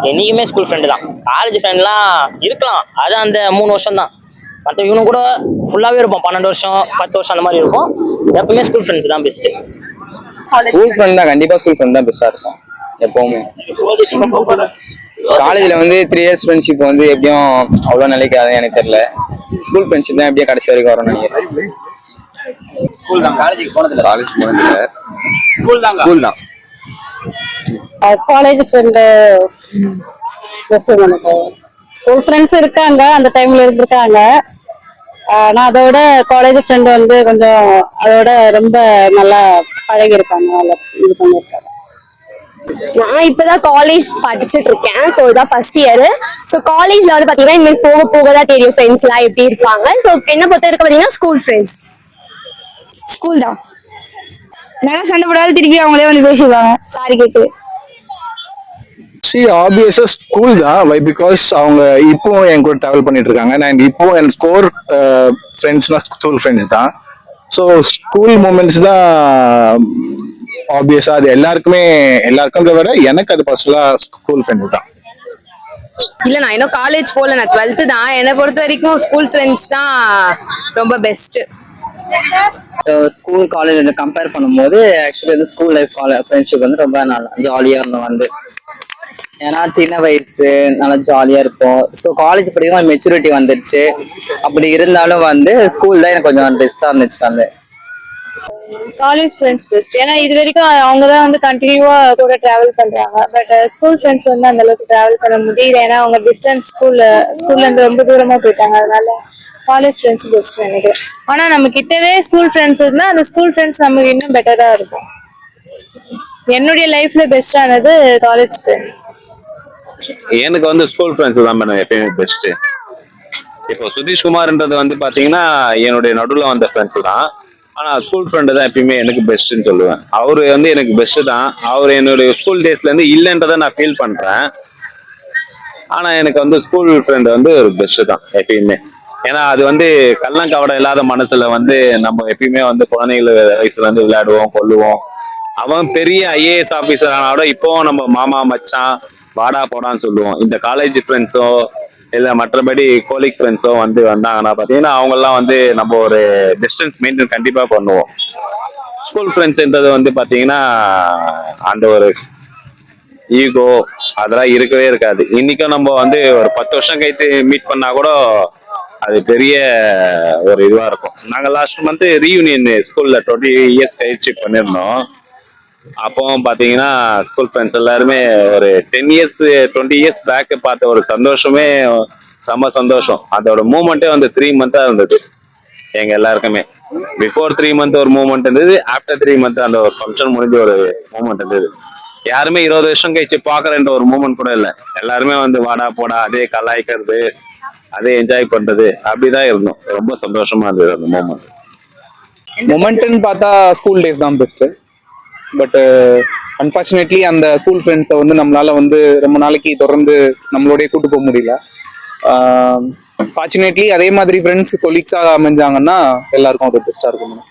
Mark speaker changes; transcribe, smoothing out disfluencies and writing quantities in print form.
Speaker 1: என்னைக்குமே school friend தான். College ஃப்ரெண்ட்லாம் இருக்கலாம், அது அந்த 3 வருஷம் தான். மற்ற இவனு கூட ஃபுல்லாகவே இருப்போம், 12 வருஷம் 10 வருஷம் அந்த மாதிரி இருக்கும். எப்பவுமே ஸ்கூல் ஃப்ரெண்ட்ஸ் தான் பெஸ்ட்டு.
Speaker 2: ஸ்கூல் ஃப்ரெண்ட் தான், கண்டிப்பாக ஸ்கூல் ஃப்ரெண்ட் தான் பெஸ்ட்டாக இருக்கும் எப்போவுமே. காலேஜில் வந்து 3 இயர்ஸ் ஃப்ரெண்ட்ஷிப் வந்து எப்படியும் அவ்வளோ நிலைக்காது எனக்கு தெரியல. ஸ்கூல் ஃப்ரெண்ட்ஷிப் தான் எப்படியும் கடைசி வரைக்கும் வரும்னு நினைக்கிறேன்.
Speaker 3: ஸ்கூல் தான். காலேஜுக்கு போனதில்லை.
Speaker 2: ஸ்கூல் தான்.
Speaker 4: காலேஜ் ஃப்ரெண்டு ஸ்கூல் ஃப்ரெண்ட்ஸ் இருக்காங்க, அந்த டைம்ல இருந்திருக்காங்க. ஆனால் அதோட காலேஜ் ஃப்ரெண்டு வந்து கொஞ்சம் அதோட ரொம்ப நல்லா பழகி இருக்காங்க, நல்லா இது பண்ணியிருக்காங்க.
Speaker 5: நான் இப்பதான் காலேஜ் படிச்சுட்டு இருக்கேன். ஸோ இதான் ஃபர்ஸ்ட் இயர். ஸோ காலேஜ்ல வந்து பாத்தீங்கன்னா இனிமேல் போக போக தான் தெரியும் ஃப்ரெண்ட்ஸ் எல்லாம் எப்படி இருப்பாங்க. ஸோ என்ன பொறுத்த வரைக்கும் பாத்தீங்கன்னா ஸ்கூல் ஃப்ரெண்ட்ஸ்.
Speaker 6: ஸ்கூல் தான். நல்லா சண்டை போடாது திருப்பி அவங்களே வந்து பேசிடுவாங்க சாரி கேட்டு.
Speaker 7: ஆப்வியஸா ஸ்கூல் தான். வை பிகாஸ் அவங்க இப்போ என் கூட டிராவல் பண்ணிட்டு இருக்காங்க. நான் இப்போ என் கோர் ஃப்ரெண்ட்ஸ்னா ஸ்கூல் ஃப்ரெண்ட்ஸ் தான். ஸோ ஸ்கூல் மூமெண்ட்ஸ் தான் ஆப்வியஸா. அது எல்லாருக்கும் விட எனக்கு அது பர்சனலா ஸ்கூல் ஃப்ரெண்ட்ஸ் தான்.
Speaker 5: இல்ல நான் இன்னும் காலேஜ் போல, நான் 12th தான். என்னை பொறுத்த வரைக்கும் ஸ்கூல் ஃப்ரெண்ட்ஸ் தான் ரொம்ப பெஸ்ட்.
Speaker 2: ஸ்கூல் காலேஜ் கம்பேர் பண்ணும்போது ஆக்சுவலி வந்து ஸ்கூல் லைஃப் ஃப்ரெண்ட்ஷிப் வந்து ரொம்ப நல்லா ஜாலியாக இருந்தோம் வந்து. ஏன்னா சின்ன வயசு நல்லா ஜாலியாக இருப்போம். ஸோ காலேஜ் படிக்கும் மெச்சூரிட்டி வந்துடுச்சு. அப்படி இருந்தாலும் வந்து ஸ்கூல் தான் எனக்கு கொஞ்சம் பெஸ்ட்டாக இருந்துச்சு வந்து.
Speaker 4: College friends best. ஏன்னா இது வரைக்கும் அவங்க தான் வந்து கண்டினியூவா கூட டிராவல் பண்றாங்க. பட் ஸ்கூல் ஃப்ரெண்ட்ஸ் வந்து அந்த அளவுக்கு டிராவல் பண்ண முடியல. ஏன்னா அவங்க டிஸ்டன்ஸ் ஸ்கூல்ல இருந்து ரொம்ப தூரமா போயிட்டாங்க. அதனால காலேஜ் ஃப்ரெண்ட்ஸ் பெஸ்ட் எனக்கு. ஆனா நம்ம கிட்டவே ஸ்கூல் ஃப்ரெண்ட்ஸ் இருந்தா அந்த ஸ்கூல் ஃப்ரெண்ட்ஸ் நமக்கு இன்னும் பெட்டரா இருக்கும். என்னுடைய லைஃப்ல பெஸ்டானது காலேஜ் ஃப்ரெண்ட்.
Speaker 3: எனக்கு வந்து ஸ்கூல் ஃப்ரெண்ட்ஸ் தான் மேடம் எப்பயுமே பெஸ்ட். இப்போ சுதீஷ்குமார்ன்றது வந்து பாத்தீங்கன்னா என்னுடைய நடுவில் வந்த ஃப்ரெண்ட்ஸ் தான். ஆனா ஸ்கூல் ஃப்ரெண்டு தான் எப்பயுமே எனக்கு பெஸ்ட்ன்னு சொல்லுவேன். அவரு வந்து எனக்கு பெஸ்ட் தான். அவர் என்னுடைய ஸ்கூல் டேஸ்ல இருந்து இல்லைன்றதை நான் ஃபீல் பண்றேன். ஆனா எனக்கு வந்து ஸ்கூல் ஃப்ரெண்டு வந்து ஒரு பெஸ்ட் தான் எப்பயுமே. ஏன்னா அது வந்து கள்ளங்கவடம் இல்லாத மனசுல வந்து நம்ம எப்பயுமே வந்து குழந்தைகள் வயசுல வந்து விளையாடுவோம், கொள்ளுவோம். அவன் பெரிய ஐஏஎஸ் ஆபீசர் ஆனாவோட இப்போவும் நம்ம மாமா மச்சான் வாடா போடான்னு சொல்லுவோம். இந்த காலேஜ் ஃப்ரெண்ட்ஸோ இல்லை மற்றபடி கோலிக் ஃப்ரெண்ட்ஸோ வந்து வந்தாங்கன்னா பார்த்தீங்கன்னா அவங்கெல்லாம் வந்து நம்ம ஒரு டிஸ்டன்ஸ் மெயின்டைன் கண்டிப்பாக பண்ணுவோம். ஸ்கூல் ஃப்ரெண்ட்ஸ்ன்றது வந்து பார்த்தீங்கன்னா அந்த ஒரு ஈகோ அதெல்லாம் இருக்கவே இருக்காது. இன்னைக்கும் நம்ம வந்து ஒரு 10 வருஷம் கழித்து மீட் பண்ணா கூட அது பெரிய ஒரு இதுவாக இருக்கும். நாங்கள் லாஸ்ட் மந்த் ரீயூனியன் ஸ்கூலில் 20 இயர்ஸ் கழிச்சு பண்ணியிருந்தோம். அப்போ பார்த்தீங்கன்னா ஸ்கூல் ஃப்ரெண்ட்ஸ் எல்லாருமே ஒரு 10 இயர்ஸ் 20 இயர்ஸ் பேக் பார்த்த ஒரு சந்தோஷமே செம்ம சந்தோஷம். அதோட மூமெண்ட்டே வந்து 3 மந்த்தாக இருந்தது எங்க எல்லாருக்குமே. பிஃபோர் 3 மந்த் ஒரு மூமெண்ட் இருந்தது, ஆஃப்டர் 3 மந்த் அந்த ஒரு ஃபங்க்ஷன் முடிஞ்ச ஒரு மூமெண்ட் இருந்தது. யாருமே 20 வருஷம் கழிச்சு பார்க்கறன்ற ஒரு மூமெண்ட் கூட இல்லை. எல்லாருமே வந்து வாடா போடா அதே கலாய்க்கிறது அதே என்ஜாய் பண்றது அப்படிதான் இருந்தோம். ரொம்ப சந்தோஷமா இருந்தது அந்த மூமெண்ட்.
Speaker 2: மொமெண்ட்னு பார்த்தா ஸ்கூல் டேஸ் தான் பெஸ்ட்டு. பட் அன்ஃபார்ச்சுனேட்லி அந்த ஸ்கூல் ஃப்ரெண்ட்ஸை வந்து நம்மளால வந்து ரொம்ப நாளைக்கு தொடர்ந்து நம்மளோடய கூட்டு போக முடியல. ஃபார்ச்சுனேட்லி அதே மாதிரி ஃப்ரெண்ட்ஸ் கொலீக்ஸாக அமைஞ்சாங்கன்னா எல்லாருக்கும் அது பெஸ்ட்டாக இருக்கும்.